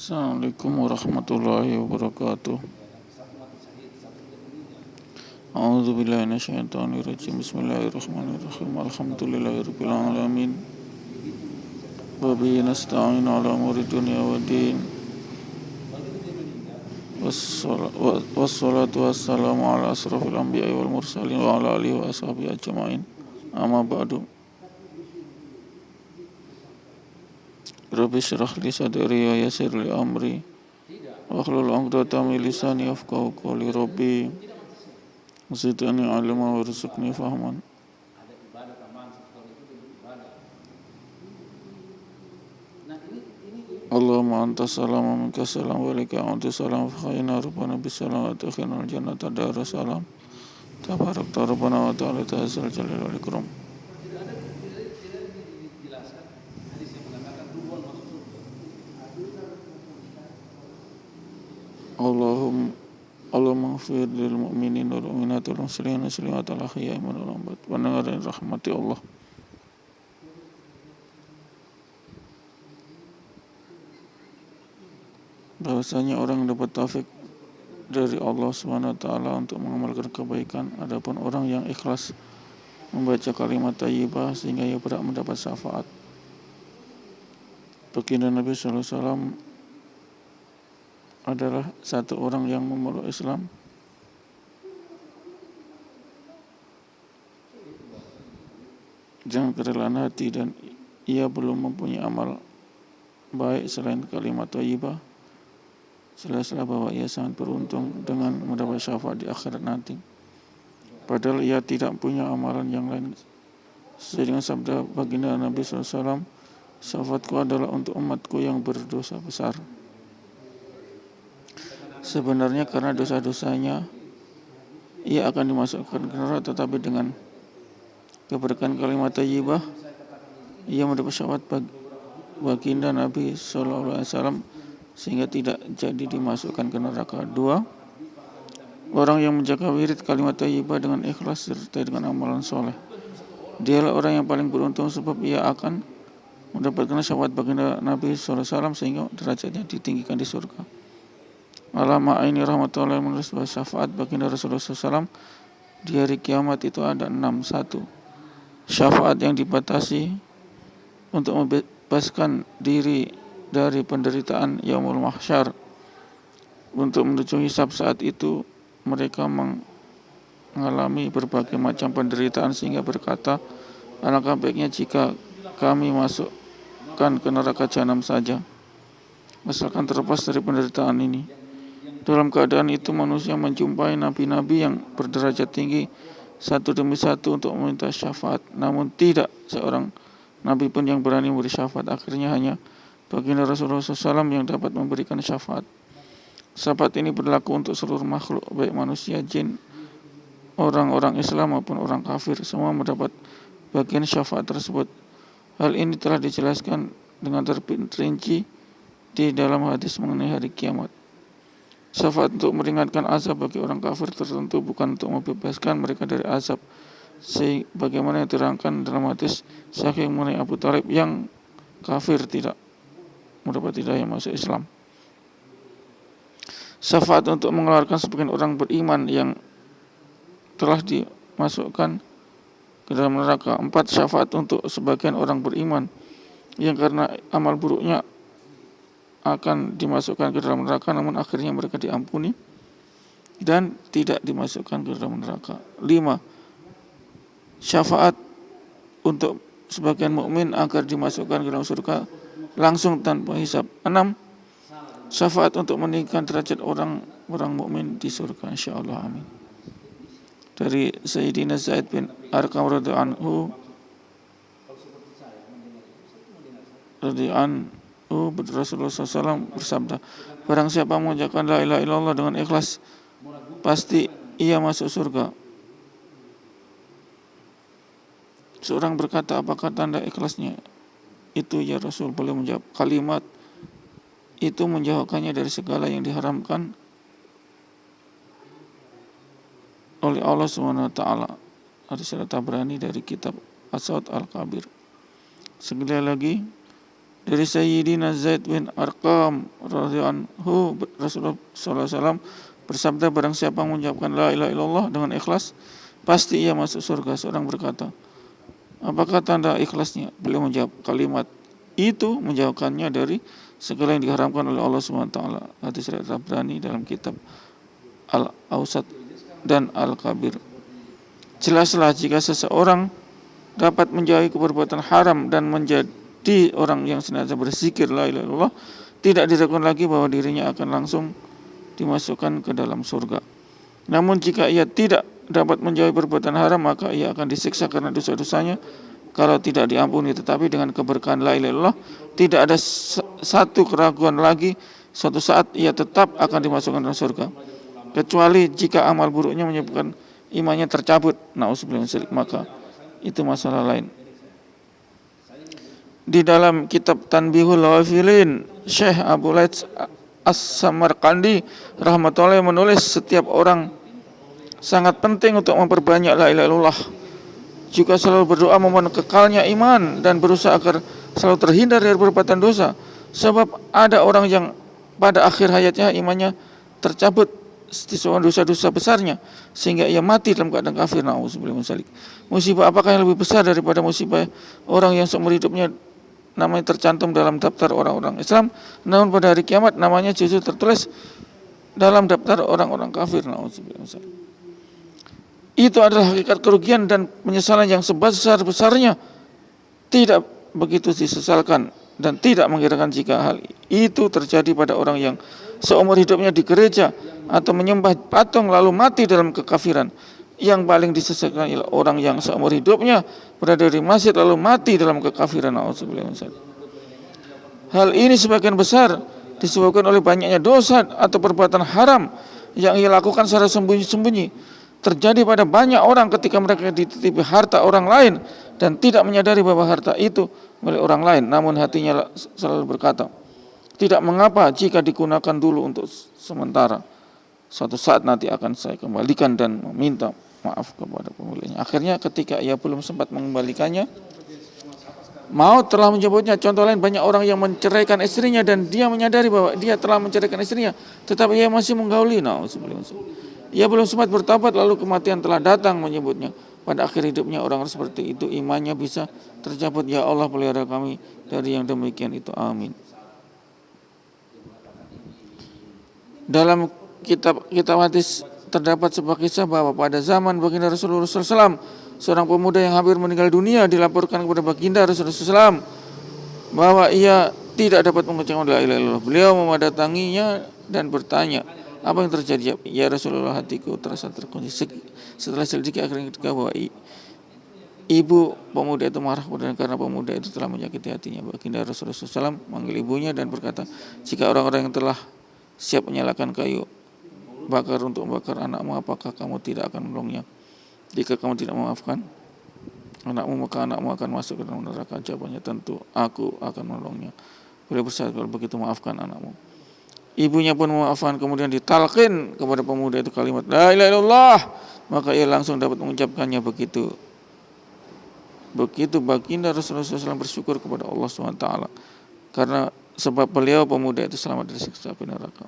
Assalamualaikum warahmatullahi wabarakatuh. A'udzu billahi minasyaitonir rajim. Bismillahirrahmanirrahim. Alhamdulillahirabbil alamin. Wa bihi nasta'in 'ala umuri dunya waddin. Wassalatu wassalamu ala asrofil anbiya'i wal mursalin wa ala alihi wa ashabihi ajma'in. Amma ba'du. Rabbi shrah li sadri wa yassir li amri wahlul 'uqdatam min lisani yafqahu qawli. Rabbi zidni ilma warzuqni fahman. Allahumma antas salam wa minka salam wa alaika salam fa khayna rabbana bisalam wa takhina al-jannata darussalam. Tabarakta rabbana wa ta'ala ta'ala jalal wal ikram. Allahumma ighfir lil mu'minin wal mu'minat wal muslimin wal muslimat wal ahya'i minhum wal amwat wa nawarin rahmati Allah. Bahwasanya orang dapat taufik dari Allah SWT untuk mengamalkan kebaikan. Adapun orang yang ikhlas membaca kalimat thayyibah sehingga ia berhak mendapat syafaat. Baginda Nabi SAW adalah satu orang yang memeluk Islam dengan kerelaan hati, dan ia belum mempunyai amal baik selain kalimat thayyibah. Jelaslah bahwa ia sangat beruntung dengan mendapat syafaat di akhirat nanti, padahal ia tidak punya amalan yang lain. Sesuai dengan sabda baginda Nabi SAW, syafaatku adalah untuk umatku yang berdosa besar. Sebenarnya karena dosa-dosanya ia akan dimasukkan ke neraka, tetapi dengan keberkahan kalimat thayyibah ia mendapat syafaat baginda Nabi SAW sehingga tidak jadi dimasukkan ke neraka. 2. Orang yang menjaga wirid kalimat thayyibah dengan ikhlas serta dengan amalan soleh, dialah orang yang paling beruntung, sebab ia akan mendapatkan syafaat baginda Nabi SAW sehingga derajatnya ditinggikan di surga. Alama ini rahmatullahi menulis bahwa syafaat baginda Rasulullah SAW di hari kiamat itu ada 6. 1. Syafaat yang dibatasi untuk membebaskan diri dari penderitaan yaumul mahsyar. Untuk menuju hisab saat itu mereka mengalami berbagai macam penderitaan sehingga berkata, alangkah baiknya jika kami masukkan ke neraka jahanam saja, asalkan terlepas dari penderitaan ini. Dalam keadaan itu manusia menjumpai nabi-nabi yang berderajat tinggi satu demi satu untuk meminta syafaat, namun tidak seorang nabi pun yang berani memberi syafaat. Akhirnya hanya baginda Rasulullah SAW yang dapat memberikan syafaat. Syafaat ini berlaku untuk seluruh makhluk, baik manusia, jin, orang-orang Islam maupun orang kafir, semua mendapat bagian syafaat tersebut. Hal ini telah dijelaskan dengan terperinci di dalam hadis mengenai hari kiamat. Syafaat untuk meringankan azab bagi orang kafir tertentu, bukan untuk membebaskan mereka dari azab. Sebagaimana yang diterangkan dalam hadis sahih mengenai Abu Thalib yang kafir tidak mendapat hidayah masuk Islam. Syafaat untuk mengeluarkan sebagian orang beriman yang telah dimasukkan ke dalam neraka. 4. Syafaat untuk sebagian orang beriman yang karena amal buruknya akan dimasukkan ke dalam neraka, namun akhirnya mereka diampuni dan tidak dimasukkan ke dalam neraka. 5. Syafaat untuk sebagian mukmin agar dimasukkan ke dalam surga langsung tanpa hisab. 6. Syafaat untuk meninggikan derajat orang mukmin di surga, insyaallah, amin. Dari Sayyidina Zaid bin Arqam radhiyallahu anhu, Rasulullah SAW bersabda, barang siapa mengucapkan la ilaha illallah dengan ikhlas, pasti ia masuk surga. Seorang berkata, apakah tanda ikhlasnya itu ya Rasul? Beliau menjawab, kalimat itu menjauhkannya dari segala yang diharamkan oleh Allah SWT. Hadis Tabrani dari kitab As-Saud Al-Kabir. Sekali lagi, Dari Sayyidina Zaid bin Arqam radhiyallahu anhu, Rasulullah sallallahu alaihi wasallam bersabda, barang siapa mengucapkan la ilaha illallah dengan ikhlas, pasti ia masuk surga. Seorang berkata, apakah tanda ikhlasnya? Beliau menjawab, kalimat itu menjauhkannya dari segala yang diharamkan oleh Allah SWT. Hadis riwayat Tabrani dalam kitab Al-Awsat dan Al-Kabir. Jelaslah jika seseorang dapat menjauhi perbuatan haram dan menjadi orang yang senantiasa berzikir la ilaha illallah, tidak diragukan lagi bahwa dirinya akan langsung dimasukkan ke dalam surga. Namun jika ia tidak dapat menjauhi perbuatan haram, maka ia akan disiksa karena dosa-dosanya kalau tidak diampuni. Tetapi dengan keberkahan la ilaha illallah, tidak ada satu keraguan lagi, suatu saat ia tetap akan dimasukkan dalam surga, kecuali jika amal buruknya menyebabkan imannya tercabut, na'udzubillah min dzalik, maka itu masalah lain. Di dalam kitab Tanbihul Ghafilin, Syekh Abu Laits As-Samarqandi rahmatullahi menulis, setiap orang sangat penting untuk memperbanyak la ilaha illallah, juga selalu berdoa memohon kekalnya iman dan berusaha agar selalu terhindar dari perbuatan dosa. Sebab ada orang yang pada akhir hayatnya imannya tercabut disebabkan dosa-dosa besarnya, sehingga ia mati dalam keadaan kafir. Na'udzubillah min dzalik. Musibah apakah yang lebih besar daripada musibah orang yang seumur hidupnya namanya tercantum dalam daftar orang-orang Islam, namun pada hari kiamat namanya justru tertulis dalam daftar orang-orang kafir. Na'udzubillah min dzalik. Itu adalah hakikat kerugian dan penyesalan yang sebesar-besarnya. Tidak begitu disesalkan dan tidak mengherankan jika hal itu terjadi pada orang yang seumur hidupnya di gereja atau menyembah patung lalu mati dalam kekafiran. Yang paling disesalkan ialah orang yang seumur hidupnya berada di masjid lalu mati dalam kekafiran. Hal ini sebagian besar disebabkan oleh banyaknya dosa atau perbuatan haram yang ia lakukan secara sembunyi-sembunyi. Terjadi pada banyak orang ketika mereka dititipi harta orang lain dan tidak menyadari bahwa harta itu milik orang lain, namun hatinya selalu berkata, tidak mengapa jika digunakan dulu untuk sementara, suatu saat nanti akan saya kembalikan dan meminta maaf kepada pemiliknya. Akhirnya ketika ia belum sempat mengembalikannya, maut telah menjemputnya. Contoh lain, banyak orang yang menceraikan istrinya dan dia menyadari bahwa dia telah menceraikan istrinya, tetapi ia masih menggauli. Ia belum sempat bertobat, lalu kematian telah datang menyebutnya. Pada akhir hidupnya orang seperti itu imannya bisa tercabut. Ya Allah, pelihara kami dari yang demikian itu. Amin. Dalam kitab hadis terdapat sebuah kisah bahwa pada zaman baginda Rasulullah SAW, seorang pemuda yang hampir meninggal dunia dilaporkan kepada baginda Rasulullah SAW bahwa ia tidak dapat mengucapkan la ilaha illallah. Beliau mendatanginya dan bertanya, apa yang terjadi? Ya Rasulullah, hatiku terasa terkunci. Setelah sedikit akhirnya ketika bahwa ibu pemuda itu marah karena pemuda itu telah menyakiti hatinya. Baginda Rasulullah SAW manggil ibunya dan berkata, jika orang-orang yang telah siap menyalakan kayu bakar untuk membakar anakmu, apakah kamu tidak akan menolongnya? Jika kamu tidak memaafkan anakmu, maka anakmu akan masuk ke dalam neraka. Jawabannya, tentu aku akan menolongnya. Beliau bersabda, kalau begitu maafkan anakmu. Ibunya pun memaafkan, kemudian ditalqin kepada pemuda itu kalimat la ilaha illallah, maka ia langsung dapat mengucapkannya. Begitu baginda Rasulullah SAW bersyukur kepada Allah SWT karena sebab beliau pemuda itu selamat dari siksa api neraka.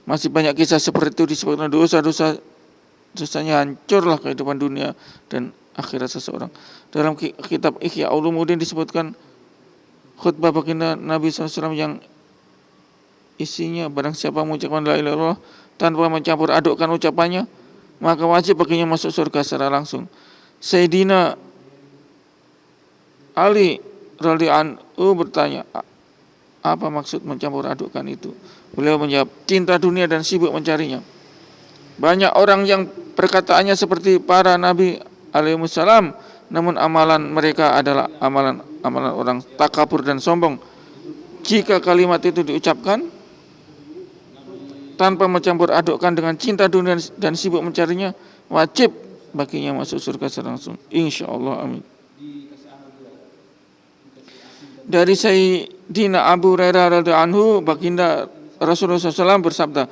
Masih banyak kisah seperti itu disebutkan dosanya hancurlah kehidupan dunia dan akhirat seseorang. Dalam kitab Ihya Ulumuddin disebutkan khutbah baginda Nabi SAW yang isinya, barang siapa mengucapkan la ilaha illallah tanpa mencampur adukkan ucapannya, maka wajib baginya masuk surga secara langsung. Sayyidina Ali radhiyallahu anhu bertanya, apa maksud mencampur adukkan itu? Beliau menjawab, cinta dunia dan sibuk mencarinya. Banyak orang yang perkataannya seperti para nabi alaihissalam, namun amalan mereka adalah amalan orang takabur dan sombong. Jika kalimat itu diucapkan tanpa mencampur adukkan dengan cinta dunia dan sibuk mencarinya, wajib baginya masuk surga secara langsung, insyaallah. Amin. Dari Sayyidina Abu Hurairah radhiyallahu anhu, baginda Rasulullah SAW bersabda,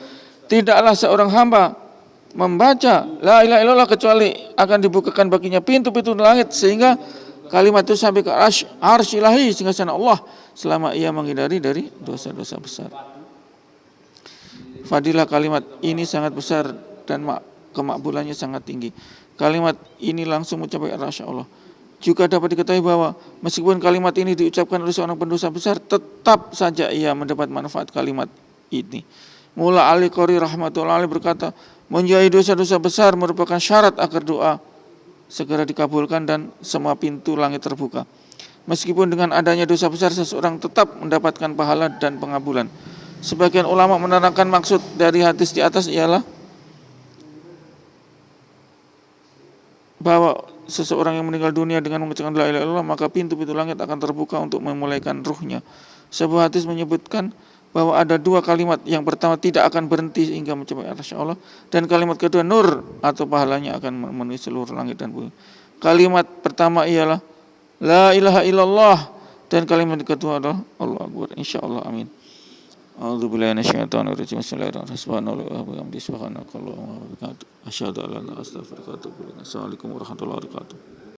tidaklah seorang hamba membaca la ilaha illallah kecuali akan dibukakan baginya pintu-pintu langit sehingga kalimat itu sampai ke arsy ilahi, sehingga sana Allah selama ia menghindari dari dosa-dosa besar. Fadilah kalimat ini sangat besar dan kemakbulannya sangat tinggi. Kalimat ini langsung mencapai arsy Allah. Juga dapat diketahui bahwa meskipun kalimat ini diucapkan oleh seorang pendosa besar, tetap saja ia mendapat manfaat kalimat ini. Mula Ali Qori rahmatullah alaih berkata, menjauhi dosa-dosa besar merupakan syarat agar doa segera dikabulkan dan semua pintu langit terbuka. Meskipun dengan adanya dosa besar, seseorang tetap mendapatkan pahala dan pengabulan. Sebagian ulama menerangkan maksud dari hadis di atas ialah bahwa seseorang yang meninggal dunia dengan mengucapkan la ilaha illallah, maka pintu-pintu langit akan terbuka untuk memulaikan ruhnya. Sebuah hadis menyebutkan bahwa ada dua kalimat. Yang pertama tidak akan berhenti hingga mencapai arsy Allah, dan kalimat kedua nur atau pahalanya akan memenuhi seluruh langit dan bumi. Kalimat pertama ialah la ilaha illallah, dan kalimat kedua adalah Allahu Akbar. Insyaallah, amin. A'udzubillahi minasyaitonir rajim. Bismillahirrahmanirrahim. Subhanallah wa bihamdihi subhanakallahumma wa bihamdika asyhadu an la ilaha illa anta astaghfiruka wa atubu ilaik. Assalamualaikum warahmatullahi wabarakatuh.